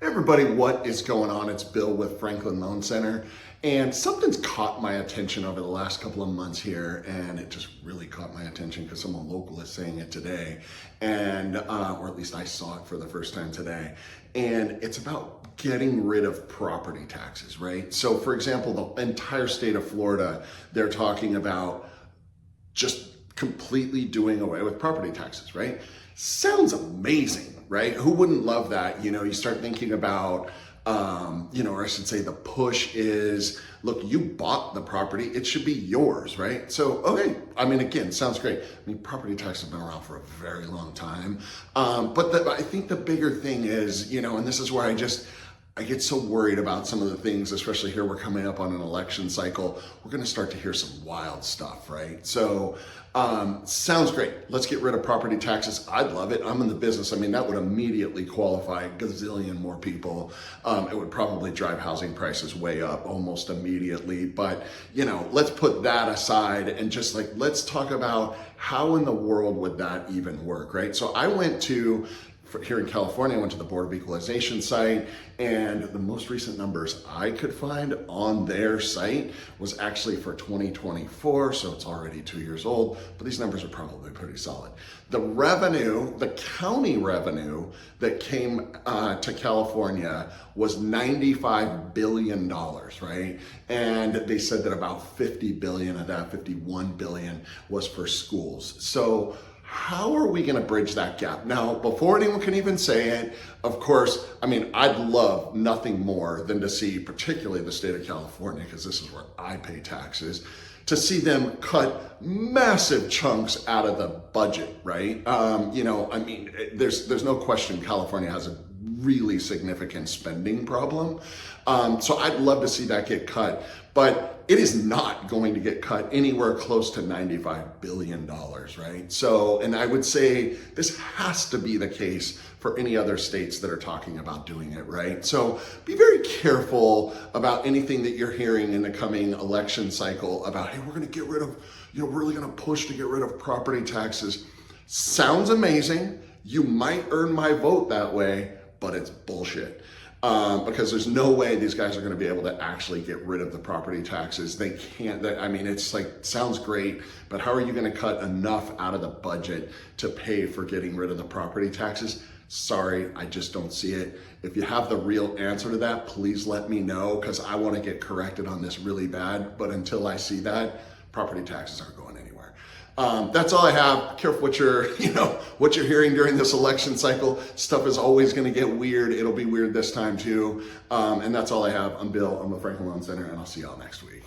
Everybody, what is going on? It's Bill with Franklin Loan Center, and something's caught my attention over the last couple of months here, and it just really caught my attention because someone local is saying it today, and or at least I saw it for the first time today, and it's about getting rid of property taxes, right? So, for example, the entire state of Florida, they're talking about just completely doing away with property taxes, right? Sounds amazing, right? Who wouldn't love that? You start thinking about, or I should say the push is, look, you bought the property, it should be yours, right? So, okay, I mean, again, sounds great. I mean, property taxes have been around for a very long time. But I think the bigger thing is, and this is where I get so worried about some of the things, especially here, we're coming up on an election cycle. We're going to start to hear some wild stuff, right? So, sounds great. Let's get rid of property taxes. I'd love it. I'm in the business. I mean, that would immediately qualify a gazillion more people. It would probably drive housing prices way up almost immediately. But, let's put that aside and just let's talk about how in the world would that even work, right? So I went to here in California, I went to the Board of Equalization site, and the most recent numbers I could find on their site was actually for 2024, so it's already 2 years old, but these numbers are probably pretty solid. The revenue, the county revenue that came to California was $95 billion, right? And they said that about 50 billion of that, 51 billion was for schools. So how are we going to bridge that gap? Now, before anyone can even say it, of course, I mean, I'd love nothing more than to see, particularly the state of California, because this is where I pay taxes, to see them cut massive chunks out of the budget, right? I mean, there's no question California has a really significant spending problem. So I'd love to see that get cut, but it is not going to get cut anywhere close to $95 billion, right? So, and I would say this has to be the case for any other states that are talking about doing it, right? So be very careful about anything that you're hearing in the coming election cycle about, hey, we're gonna get rid of, we're really gonna push to get rid of property taxes. Sounds amazing. You might earn my vote that way, but it's bullshit. Because there's no way these guys are going to be able to actually get rid of the property taxes. They can't. It's sounds great, but how are you going to cut enough out of the budget to pay for getting rid of the property taxes? Sorry, I just don't see it. If you have the real answer to that, please let me know, because I want to get corrected on this really bad. But until I see that, property taxes aren't going anywhere. That's all I have. Careful what you're hearing during this election cycle. Stuff is always going to get weird. It'll be weird this time too. And that's all I have. I'm Bill. I'm the Franklin Loan Center, and I'll see y'all next week.